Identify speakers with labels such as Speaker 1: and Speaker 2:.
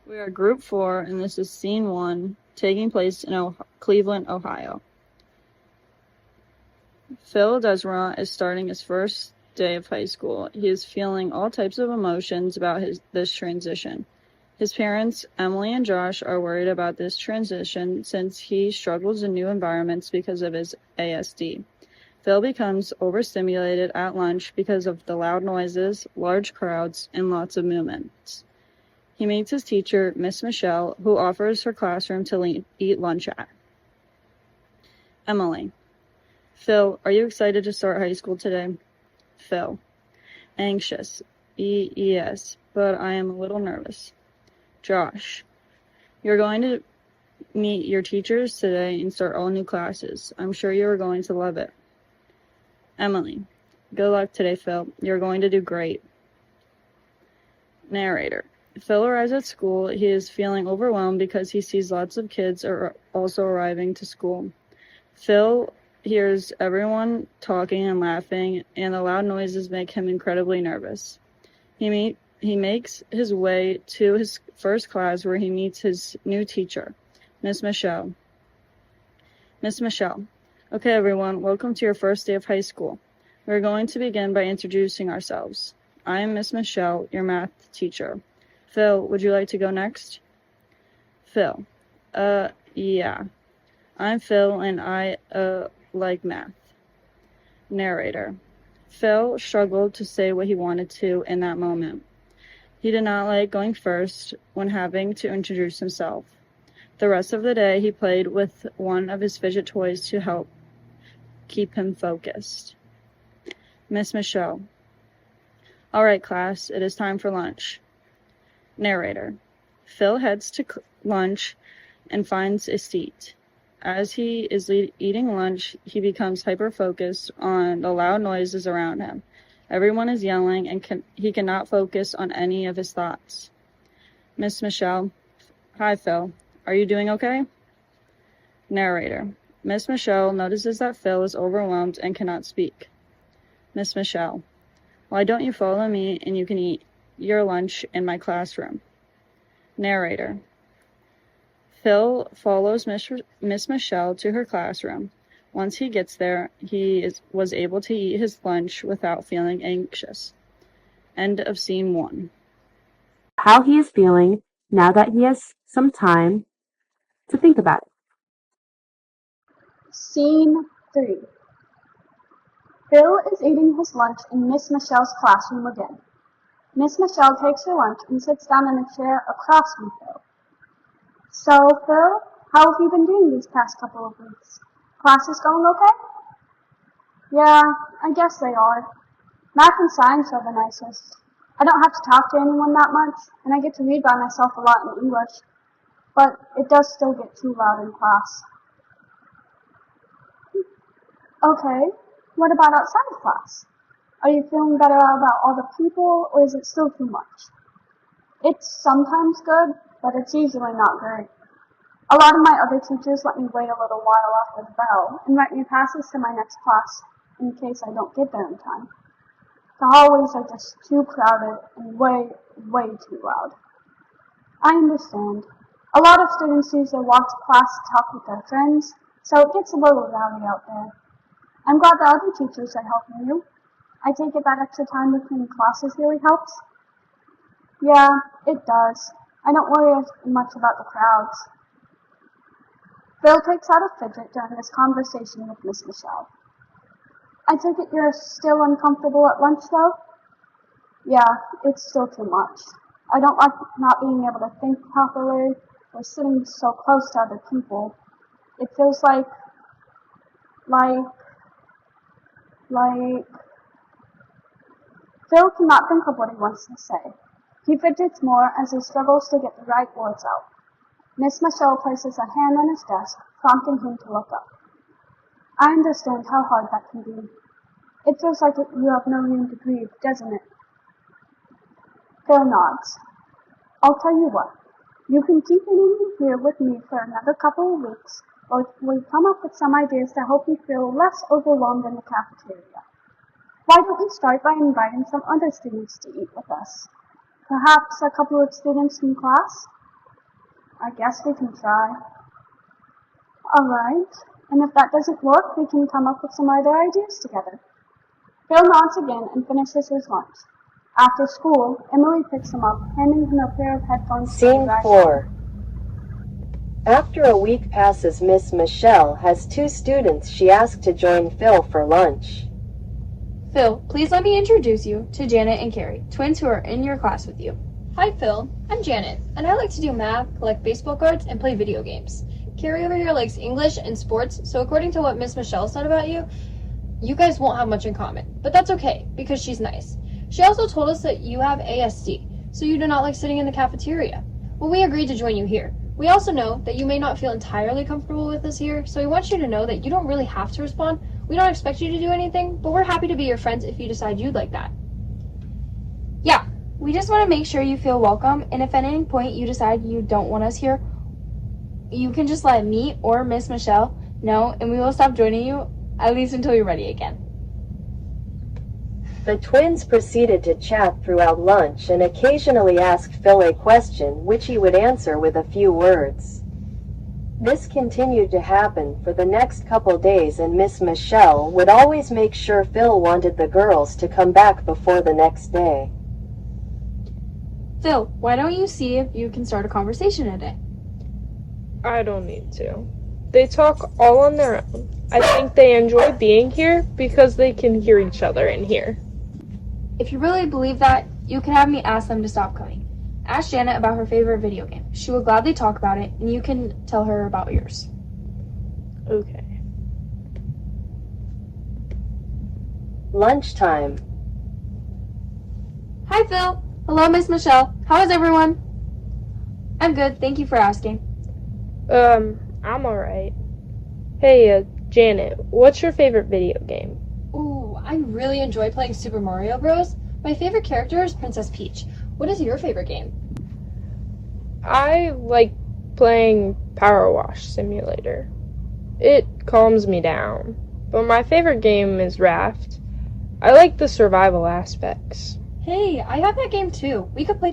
Speaker 1: We are Group 4, and this is Scene 1, taking place in Cleveland, Ohio. Phil Desmond is starting his first day of high school. He is feeling all types of emotions about this transition. His parents, Emily and Josh, are worried about this transition since he struggles in new environments because of his ASD. Phil becomes overstimulated at lunch because of the loud noises, large crowds, and lots of movements. He meets his teacher, Miss Michelle, who offers her classroom to eat lunch at. Emily. Phil, are you excited to start high school today? Phil. Anxious. Yes, but I am a little nervous. Josh. You're going to meet your teachers today and start all new classes. I'm sure you are going to love it. Emily. Good luck today, Phil. You're going to do great. Narrator. Phil arrives at school. He is feeling overwhelmed because he sees lots of kids are also arriving to school. Phil hears everyone talking and laughing, and the loud noises make him incredibly nervous. He makes his way to his first class where he meets his new teacher, Miss Michelle. Miss Michelle. Okay, everyone, welcome to your first day of high school. We're going to begin by introducing ourselves. I am Miss Michelle, your math teacher. Phil, would you like to go next? Phil. Yeah. I'm Phil, and I, like math. Narrator. Phil struggled to say what he wanted to in that moment. He did not like going first when having to introduce himself. The rest of the day, he played with one of his fidget toys to help keep him focused. Miss Michelle. All right, class, it is time for lunch. Narrator. Phil heads to lunch and finds a seat. As he is eating lunch, he becomes hyper-focused on the loud noises around him. Everyone is yelling, and he cannot focus on any of his thoughts. Miss Michelle. Hi, Phil. Are you doing okay? Narrator. Miss Michelle notices that Phil is overwhelmed and cannot speak. Miss Michelle. Why don't you follow me and you can eat your lunch in my classroom? Narrator. Phil follows Miss Michelle to her classroom. Once he gets there, he was able to eat his lunch without feeling anxious. End of Scene 1.
Speaker 2: How he is feeling now that he has some time to think about it.
Speaker 3: Scene 3. Phil is eating his lunch in Miss Michelle's classroom again. Miss Michelle takes her lunch and sits down in a chair across from Phil. So, Phil, how have you been doing these past couple of weeks? Classes going okay? Yeah, I guess they are. Math and science are the nicest. I don't have to talk to anyone that much, and I get to read by myself a lot in English, but it does still get too loud in class. Okay, what about outside of class? Are you feeling better about all the people, or is it still too much? It's sometimes good, but it's usually not great. A lot of my other teachers let me wait a little while after the bell and write me passes to my next class in case I don't get there in time. The hallways are just too crowded and way, way too loud. I understand. A lot of students use their walk to class to talk with their friends, so it gets a little rowdy out there. I'm glad the other teachers are helping you. I take it that extra time between classes really helps? Yeah, it does. I don't worry as much about the crowds. Phil takes out a fidget during this conversation with Miss Michelle. I take it you're still uncomfortable at lunch, though? Yeah, it's still too much. I don't like not being able to think properly or sitting so close to other people. It feels like... Phil cannot think of what he wants to say. He fidgets more as he struggles to get the right words out. Miss Michelle places a hand on his desk, prompting him to look up. I understand how hard that can be. It feels like you have no room to breathe, doesn't it? Phil nods. I'll tell you what. You can keep eating here with me for another couple of weeks, or we come up with some ideas to help you feel less overwhelmed in the cafeteria. Why don't we start by inviting some other students to eat with us? Perhaps a couple of students from class? I guess we can try. Alright, and if that doesn't work, we can come up with some other ideas together. Phil nods again and finishes his lunch. After school, Emily picks him up, handing him a pair of headphones.
Speaker 4: Scene 4. After a week passes, Miss Michelle has 2 students she asked to join Phil for lunch.
Speaker 5: Phil, please let me introduce you to Janet and Carrie, twins who are in your class with you.
Speaker 6: Hi Phil, I'm Janet, and I like to do math, collect baseball cards, and play video games. Carrie over here likes English and sports, so according to what Miss Michelle said about you, you guys won't have much in common. But that's okay, because she's nice. She also told us that you have ASD, so you do not like sitting in the cafeteria. Well, we agreed to join you here. We also know that you may not feel entirely comfortable with us here, so we want you to know that you don't really have to respond. We don't expect you to do anything, but we're happy to be your friends if you decide you'd like that.
Speaker 5: Yeah, we just want to make sure you feel welcome, and if at any point you decide you don't want us here, you can just let me or Miss Michelle know, and we will stop joining you, at least until you're ready again.
Speaker 4: The twins proceeded to chat throughout lunch and occasionally asked Phil a question, which he would answer with a few words. This continued to happen for the next couple days, and Miss Michelle would always make sure Phil wanted the girls to come back before the next day.
Speaker 5: Phil, why don't you see if you can start a conversation today?
Speaker 7: I don't need to. They talk all on their own. I think they enjoy being here because they can hear each other in here.
Speaker 5: If you really believe that, you can have me ask them to stop coming. Ask Janet about her favorite video game. She will gladly talk about it, and you can tell her about yours.
Speaker 7: Okay.
Speaker 4: Lunchtime.
Speaker 5: Hi, Phil. Hello, Miss Michelle. How is everyone? I'm good. Thank you for asking.
Speaker 7: I'm alright. Hey, Janet, what's your favorite video game?
Speaker 6: Ooh, I really enjoy playing Super Mario Bros. My favorite character is Princess Peach. What is your favorite game?
Speaker 7: I like playing Power Wash Simulator. It calms me down. But my favorite game is Raft. I like the survival aspects.
Speaker 6: Hey, I have that game too. We could play